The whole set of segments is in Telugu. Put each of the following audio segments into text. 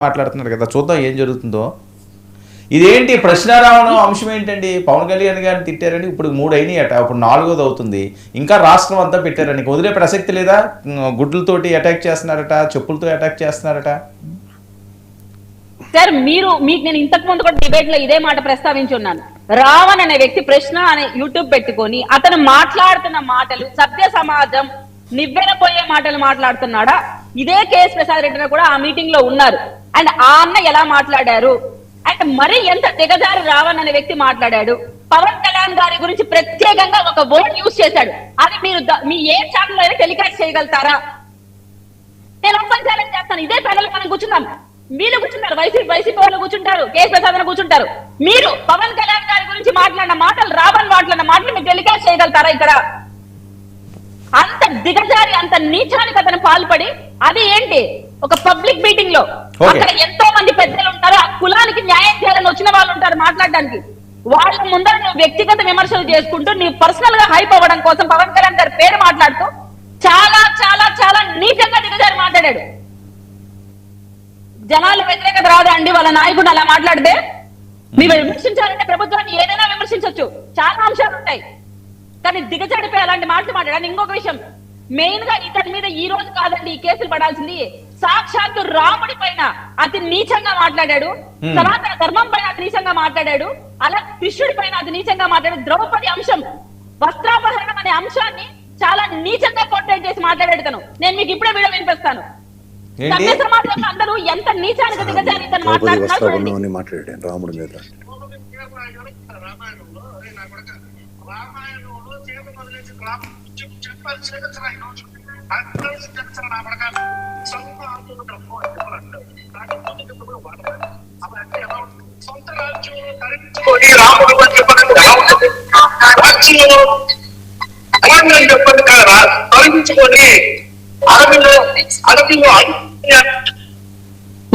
మాట్లాడుతున్నారు కదా, చూద్దాం ఏం జరుగుతుందో. ఇదేంటి ప్రశ్నారావణం అంశం ఏంటండి? పవన్ కళ్యాణ్ గారిని తిట్టారని ఇప్పుడు 3 అయినాయి అట, ఇప్పుడు 4వది అవుతుంది. ఇంకా రాష్ట్రం అంతా పెట్టారని వదిలే ప్రసక్తి లేదా? గుడ్లతోటి అటాక్ చేస్తున్నారట, చెప్పులతో అటాక్ చేస్తున్నారట. సార్ మీకు నేను ఇంతకు ముందు కూడా డిబేట్ లో ఇదే మాట ప్రస్తావించున్నాను. రావణ్ అనే వ్యక్తి ప్రశ్న అనే యూట్యూబ్ పెట్టుకొని అతను మాట్లాడుతున్న మాటలు సభ్య సమాజం నివ్వెరపోయే మాటలు మాట్లాడుతున్నాడా? ఇదే కేఎస్ ప్రసాద్ రెడ్డి కూడా ఆ మీటింగ్ లో ఉన్నారు. అండ్ ఆ అన్న ఎలా మాట్లాడారు, అండ్ మరి ఎంత దిగజారి రావణ్ అనే వ్యక్తి మాట్లాడాడు. పవన్ కళ్యాణ్ గారి గురించి ప్రత్యేకంగా ఒక వర్డ్ యూజ్ చేశాడు. అది మీరు మీ ఏ ఛానల్ అయినా టెలికాస్ట్ చేయగలుగుతారా? నేను ఓపెన్ ఛాలెంజ్ చేస్తాను. ఇదే ప్యానెల్ మనం కూర్చున్నాం, మీరు కూర్చుంటారు, వైసీపీ వాళ్ళు కూర్చుంటారు, కేఎస్ ప్రసాద్ కూర్చుంటారు. మీరు పవన్ కళ్యాణ్ గారి గురించి మాట్లాడిన మాటలు, రావణ్ మాట్లాడిన మాటలు మీరు టెలికాస్ట్ చేయగలుగుతారా? ఇక్కడ అంత దిగజారి అంత నీచానికి అతను పాల్పడి, అది ఏంటి ఒక పబ్లిక్ మీటింగ్ లో అక్కడ ఎంతో మంది పెద్దలు ఉంటారు, ఆ కులానికి న్యాయం చేయాలని వచ్చిన వాళ్ళు ఉంటారు మాట్లాడడానికి. వాళ్ళ ముందర నువ్వు వ్యక్తిగత విమర్శలు చేసుకుంటూ నీ పర్సనల్ గా హైప్ అవ్వడం కోసం పవన్ కళ్యాణ్ గారి పేరు మాట్లాడుతూ చాలా చాలా చాలా నీచంగా దిగజారి మాట్లాడాడు. జనాలు వ్యతిరేకత రాదా అండి వాళ్ళ నాయకుడు అలా మాట్లాడితే? మీరు విమర్శించాలంటే ప్రభుత్వాన్ని ఏదైనా విమర్శించవచ్చు, చాలా అంశాలు ఉంటాయి, కానీ దిగజాడిపోయి అలాంటి మాటలు మాట్లాడాలి. ఇంకొక విషయం, మెయిన్ గా ఇతని మీద ఈ రోజు కాదండి ఈ కేసులు పడాల్సింది, సాక్షాత్తు రాముడి పైన అతి నీచంగా మాట్లాడాడు, సనాతన ధర్మం పైన అతి నీచంగా మాట్లాడాడు, అలా కృష్ణుడి పైన అతి నీచంగా మాట్లాడాడు. ద్రౌపది అంశం, వస్త్రాపహరణం అనే అంశాన్ని చాలా నీచంగా పోర్ట్రేట్ చేసి మాట్లాడాడు తను. నేను మీకు ఇప్పుడే వీడియో వినిపిస్తాను. సభ్య సమాజంలో అందరూ ఎంత నీచానికి దిగజారి ఇతను మాట్లాడుతున్నారు. రాముడి మీద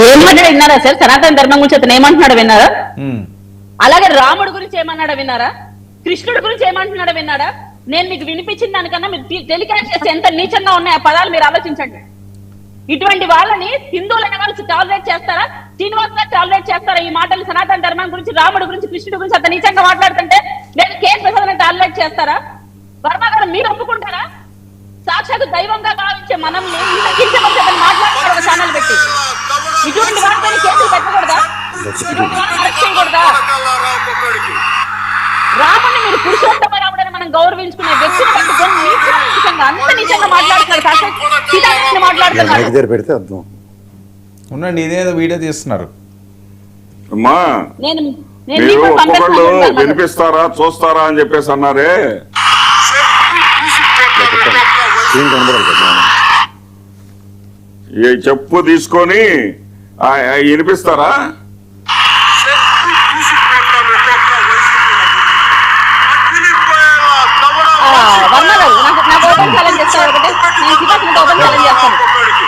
ఏమన్నాడు విన్నారా సార్? సనాతన ధర్మం గురించి అతను ఏమంటున్నాడో విన్నారా? అలాగే రాముడి గురించి ఏమన్నాడో విన్నారా? కృష్ణుడి గురించి ఏమంటున్నాడో విన్నాడా? నేను మీకు వినిపించిన దానికన్నా మీరు టెలికాస్ట్ చేస్తే ఎంత నీచంగా ఉన్నాయి ఆ పదాలు మీరు ఆలోచించండి. ఇటువంటి వాళ్ళని హిందువులైన వాళ్ళు టాలరేట్ చేస్తారా? శ్రీనివాస్ గారు టాలరేట్ చేస్తారా? ఈ మాటలు సనాతన ధర్మం గురించి, రాముడి గురించి, కృష్ణుడి గురించి అంత నీచంగా మాట్లాడుతుంటే నేను కేఎస్ ప్రసాద్ టాలరేట్ చేస్తారా? వర్మ గారు మీరు ఒప్పుకుంటారా? సాక్షాత్ దైవంగా భావించే మనల్ని మాట్లాడుతున్నారు ఒక ఛానల్ పెట్టి. ఇటువంటి వాటిపై కేసులు పెట్టకూడదా? అరెస్ట్ చేయకూడదా? రాముని మీరు పురుషోత్తమ రాముడని మనం గౌరవించుకునే వ్యక్తిని పట్టుకొని అంత నిజంగా మాట్లాడుతున్నారు, మాట్లాడుతున్నారు. ఉండండి, ఇదేదో వీడియో తీస్తున్నారు. వినిపిస్తారా చూస్తారా అని చెప్పేసి అన్నారే, ఈ చెప్పు తీసుకొని వినిపిస్తారా?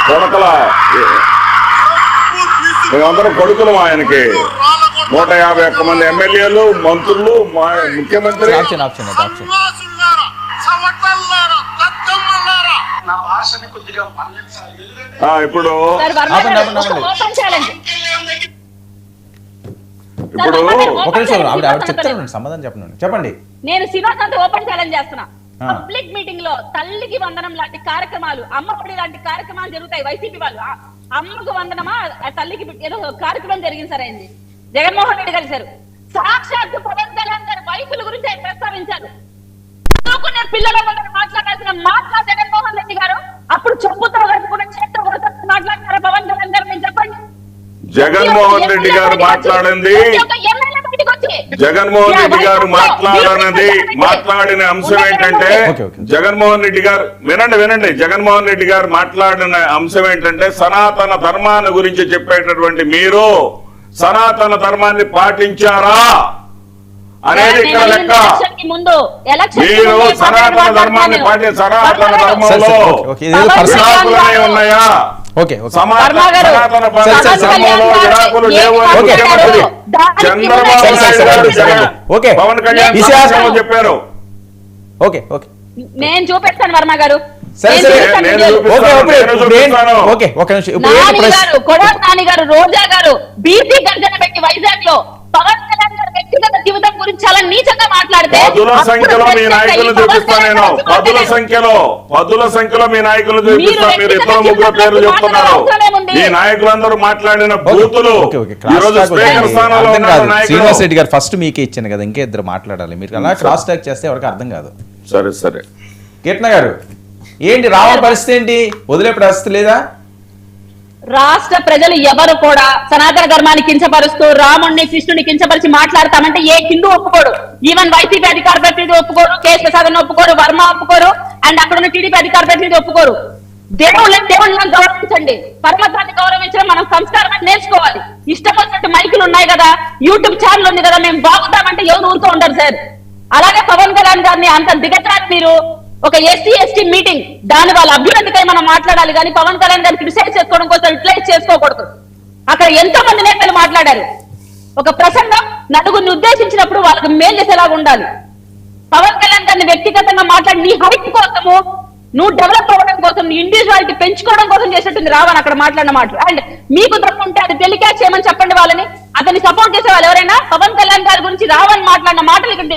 కొడకలా మేమందరం కొడుకులు ఆయనకి 151 మంది ఎమ్మెల్యేలు, మంత్రులు, ముఖ్యమంత్రి. ఇప్పుడు సమాధానం చెప్పండి. నేను శ్రీనివాస్ ఓపెన్ ఛాలెంజ్ చేస్తున్నా. పబ్లిక్ మీటింగ్ లో తల్లికి వందనం లాంటి కార్యక్రమాలు, అమ్మఒడి లాంటి కార్యక్రమాలు జరుగుతాయి. వైసీపీ వాళ్ళు అమ్మకు వందనమా, తల్లికి ఏదో కార్యక్రమం జరిగింది సార్, అయింది. జగన్మోహన్ రెడ్డి కలిశారు. సాక్షాత్తు పవన్ కళ్యాణ్ గారి వైఫుల గురించి ఆయన ప్రస్తావించారు. చదువుకునే పిల్లల వల్ల మాట్లాడాల్సిన మాట్లా జగన్మోహన్ రెడ్డి గారు అప్పుడు చెప్పుతో కూడా చేత్తో కూడా మాట్లాడతారా పవన్ కళ్యాణ్ గారు? మీరు చెప్పండి. జగన్మోహన్ రెడ్డి గారు మాట్లాడింది, జగన్మోహన్ రెడ్డి గారు మాట్లాడిన అంశం ఏంటంటే, జగన్మోహన్ రెడ్డి గారు వినండి, జగన్మోహన్ రెడ్డి గారు మాట్లాడిన అంశం ఏంటంటే, సనాతన ధర్మాన్ని గురించి చెప్పేటటువంటి మీరు సనాతన ధర్మాన్ని పాటించారా అనేది ఇక్కడ లెక్క. మీరు సనాతన ధర్మాన్ని సనాతన ధర్మంలో ఉన్నాయా? నేను చూపెడతాను వర్మ గారు. సరే, నేను సరే. చూపిస్తాను నేను వీడియోలు. చూపిస్తాను. ఓకే, నేను చూపిస్తాను. ఓకే, ఒక నిమిషం. ఇప్పుడు ఏంటి నాని ప్రశ్న? గారు, కొడాలి నాని గారు, రోజా గారు బీసీ గర్జన పెట్టి వైజాగ్ లో పవన్ కళ్యాణ్ గారి వ్యక్తిగత జీవితం గురించి చాలా నీచంగా మాట్లాడితే పదుల సంఖ్యలో మీ నాయకులు చూపిస్తాను నేను. పదుల సంఖ్యలో మీ నాయకులు చూపిస్తాను. మీరు ఇద్దరు ముగ్గురు పేర్లు చెప్తున్నారు. ఈ నాయకులందరూ మాట్లాడిన బూతులు ఓకే, ఓకే. ఈ క్రాస్ రోజు టాక్ స్పీకర్ వద్దండి. స్థానంలో అర్థం ఉన్న కాదు. నాయకులు. శ్రీనివాస్ రెడ్డి గారు ఫస్ట్ మీకే ఇచ్చాను కదా, ఇంకా ఇద్దరు మాట్లాడాలి. మీరు అలా క్రాస్ టాక్ చేస్తే ఎవరికి అర్థం కాదు. సరే సరే కీర్తన గారు, ఏంటి రావణ పరిస్థితి ఏంటి? వదిలే పరిస్థితి లేదా? రాష్ట్ర ప్రజలు ఎవరు కూడా సనాతన ధర్మాన్ని కించపరుస్తూ రాముణ్ణి కృష్ణుని కించపరిచి మాట్లాడతామంటే ఏ హిందూ ఒప్పుకోడు. ఈవెన్ వైసీపీ అధికార ప్రతినిధి ఒప్పుకోరు, కేసు ప్రసాద్ ఒప్పుకోరు, వర్మ ఒప్పుకోరు, అండ్ అక్కడ ఉన్న టీడీపీ అధికార ప్రతినిధి ఒప్పుకోరు. దేవుళ్ళని గౌరవించండి, పరమతాన్ని గౌరవించడం మనం సంస్కారం అని నేర్చుకోవాలి. ఇష్టం వచ్చినట్టు మైకులు ఉన్నాయి కదా, యూట్యూబ్ ఛానల్ ఉంది కదా, మేము బాగుతామంటే ఎవరు ఊరుతూ ఉంటారు సార్. అలాగే పవన్ కళ్యాణ్ గారిని అంత దిగజారి మీరు ఒక ఎస్సీ మీటింగ్, దాని వాళ్ళ అభ్యున్నతికై మనం మాట్లాడాలి కానీ పవన్ కళ్యాణ్ గారిని క్రిటిసైజ్ చేసుకోవడం కోసం రిప్లైజ్ చేసుకోకూడదు. అక్కడ ఎంతో మంది నేతలు మాట్లాడారు. ఒక ప్రసంగం నలుగురిని ఉద్దేశించినప్పుడు వాళ్ళకి మేలు చేసేలాగా ఉండాలి. పవన్ కళ్యాణ్ గారిని వ్యక్తిగతంగా మాట్లాడి నీ హైట్ కోసము, నువ్వు డెవలప్ అవ్వడం కోసం, నీ ఇండివిజువాలిటీ పెంచుకోవడం కోసం చేసేట్టుంది రావని అక్కడ మాట్లాడిన మాటలు. అండ్ మీకు తప్పు ఉంటే అది టెలికాస్ట్ చేయమని చెప్పండి వాళ్ళని. అతన్ని సపోర్ట్ చేసే వాళ్ళు ఎవరైనా పవన్ కళ్యాణ్ గారి గురించి రావని మాట్లాడిన మాటలు ఇక్కడ